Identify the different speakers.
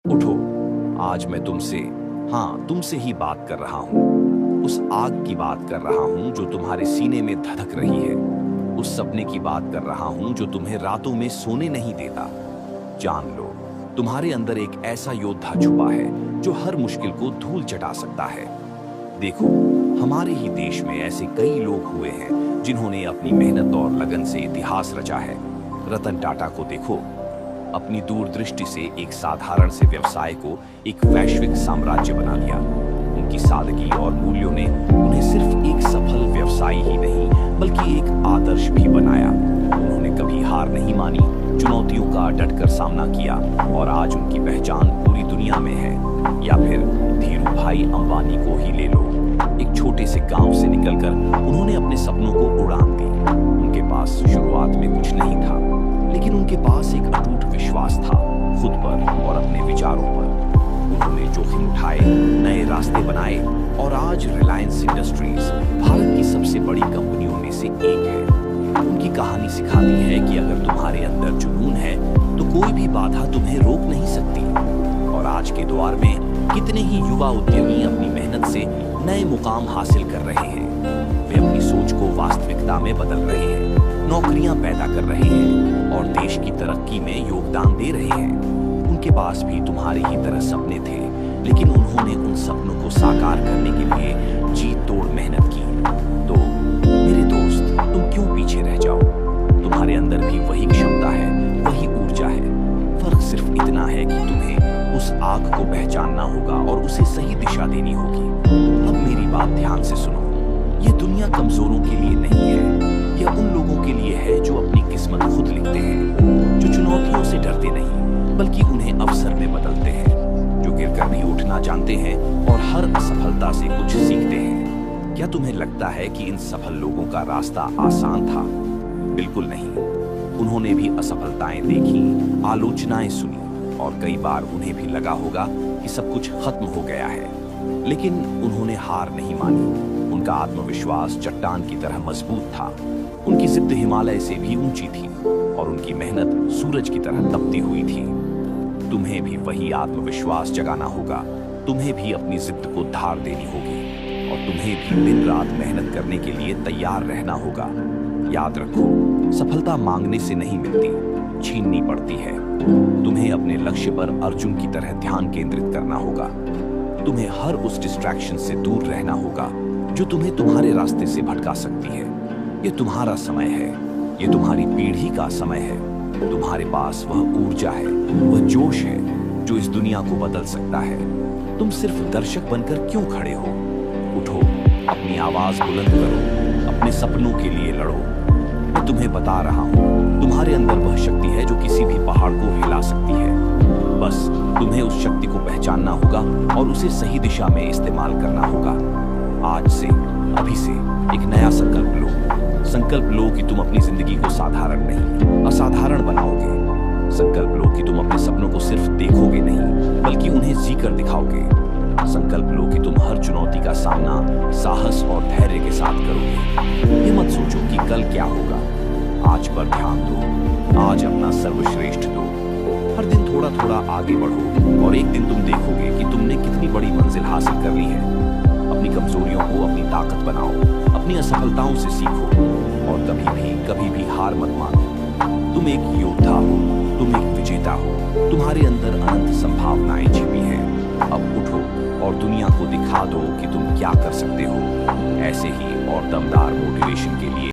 Speaker 1: उठो, आज मैं तुमसे ही बात कर रहा हूँ। उस आग की बात कर रहा हूँ जो तुम्हारे सीने में धधक रही है। उस सपने की बात कर रहा हूँ जो तुम्हें रातों में सोने नहीं देता। जान लो, तुम्हारे अंदर एक ऐसा योद्धा छुपा है जो हर मुश्किल को धूल चटा सकता है। देखो, हमारे ही देश में ऐसे कई लोग हुए हैं जिन्होंने अपनी मेहनत और लगन से इतिहास रचा है। रतन टाटा को देखो, अपनी दूरदृष्टि से एक साधारण से व्यवसाय को एक वैश्विक साम्राज्य बना दिया। उनकी सादगी और मूल्यों ने उन्हें सिर्फ एक सफल व्यवसायी ही नहीं बल्कि एक आदर्श भी बनाया। उन्होंने कभी हार नहीं मानी, चुनौतियों का डटकर सामना किया और आज उनकी पहचान पूरी दुनिया में है। या फिर धीरू भाई अंबानी को ही ले लो। एक छोटे से गांव से निकलकर उन्होंने अपने सपनों को उड़ान दी। उनके पास शुरुआत में कुछ नहीं था, लेकिन उनके पास एक अटूट विश्वास था, खुद पर और अपने विचारों पर। उन्होंने जोखिम उठाए, नए रास्ते बनाए और आज रिलायंस इंडस्ट्रीज भारत की सबसे बड़ी कंपनियों में से एक है। उनकी कहानी सिखाती है कि अगर तुम्हारे अंदर जुनून है तो कोई भी बाधा तुम्हें रोक नहीं सकती। और आज के दौर में कितने ही युवा उद्यमी अपनी मेहनत से नए मुकाम हासिल कर रहे हैं। वे अपनी सोच को वास्तविकता में बदल रहे हैं, नौकरियां पैदा कर रहे हैं और देश की तरक्की में योगदान दे रहे हैं। उनके पास भी तुम्हारे ही तरह सपने थे, लेकिन उन्होंने उन सपनों को साकार करने के लिए जी तोड़ मेहनत की। तो मेरे दोस्त, तुम क्यों पीछे रह जाओ? तुम्हारे अंदर भी वही क्षमता है, वही ऊर्जा है। फर्क सिर्फ इतना है कि तुम्हें उस आग को पहचानना होगा और उसे सही दिशा देनी होगी। अब मेरी बात ध्यान से सुनो। ये दुनिया कमजोरों के लिए नहीं है, यह उन लोगों के लिए है जो अपनी किस्मत खुद लिखते हैं, जो चुनौतियों से डरते नहीं बल्कि उन्हें अवसर में बदलते हैं, जो गिरकर भी उठना जानते हैं और हर असफलता से कुछ सीखते हैं। क्या तुम्हें लगता है कि इन सफल लोगों का रास्ता आसान था? बिल्कुल नहीं। उन्होंने भी असफलताएं देखी, आलोचनाएं सुनी और कई बार उन्हें भी लगा होगा कि सब कुछ खत्म हो गया है, लेकिन उन्होंने हार नहीं मानी। उनका आत्मविश्वास चट्टान की तरह मजबूत था। उनकी जिद्द हिमालय से भी ऊंची थी और उनकी मेहनत सूरज की तरह तपती हुई थी। तुम्हें भी वही आत्मविश्वास जगाना होगा, तुम्हें भी अपनी जिद्द को धार देनी होगी और तुम्हें भी दिन रात मेहनत करने के लिए तैयार रहना होगा। याद रखो, सफलता मांगने से नहीं मिलती, छीननी पड़ती है। तुम्हें अपने लक्ष्य पर अर्जुन की तरह ध्यान केंद्रित करना होगा। तुम्हें हर उस डिस्ट्रैक्शन से दूर रहना होगा जो तुम्हें तुम्हारे रास्ते से भटका सकती है। ये तुम्हारा समय है, ये तुम्हारी पीढ़ी का समय है। तुम्हारे पास वह ऊर्जा है, वह जोश है जो इस दुनिया को बदल सकता है। तुम सिर्फ दर्शक बनकर क्यों खड़े हो? उठो, अपनी आवाज बुलंद करो, अपने सपनों के लिए लड़ो। मैं तुम्हें बता रहा हूँ, तुम्हारे अंदर वह शक्ति है जो किसी भी पहाड़ को हिला सकती है। बस तुम्हें उस शक्ति को पहचानना होगा और उसे सही दिशा में इस्तेमाल करना होगा। आज से, अभी से एक नया संकल्प लो। संकल्प लो कि तुम अपनी जिंदगी को साधारण नहीं, असाधारण बनाओगे। संकल्प लो कि तुम अपने सपनों को सिर्फ देखोगे नहीं बल्कि उन्हें जीकर दिखाओगे। संकल्प लो कि तुम हर चुनौती का सामना साहस और धैर्य के साथ करोगे। ये मत सोचो कि कल क्या होगा। आज पर ध्यान दो, आज अपना सर्वश्रेष्ठ दो। हर दिन थोड़ा थोड़ा आगे बढ़ो और एक दिन तुम देखोगे कि तुमने कितनी बड़ी मंजिल हासिल कर ली है। अपनी कमजोरियों को अपनी ताकत बनाओ, अपनी असफलताओं से सीखो और कभी भी हार मत मानो। तुम एक योद्धा हो, तुम एक विजेता हो, तुम्हारे अंदर अनंत संभावनाएं छिपी हैं। अब उठो और दुनिया को दिखा दो कि तुम क्या कर सकते हो। ऐसे ही और दमदार मोटिवेशन के लिए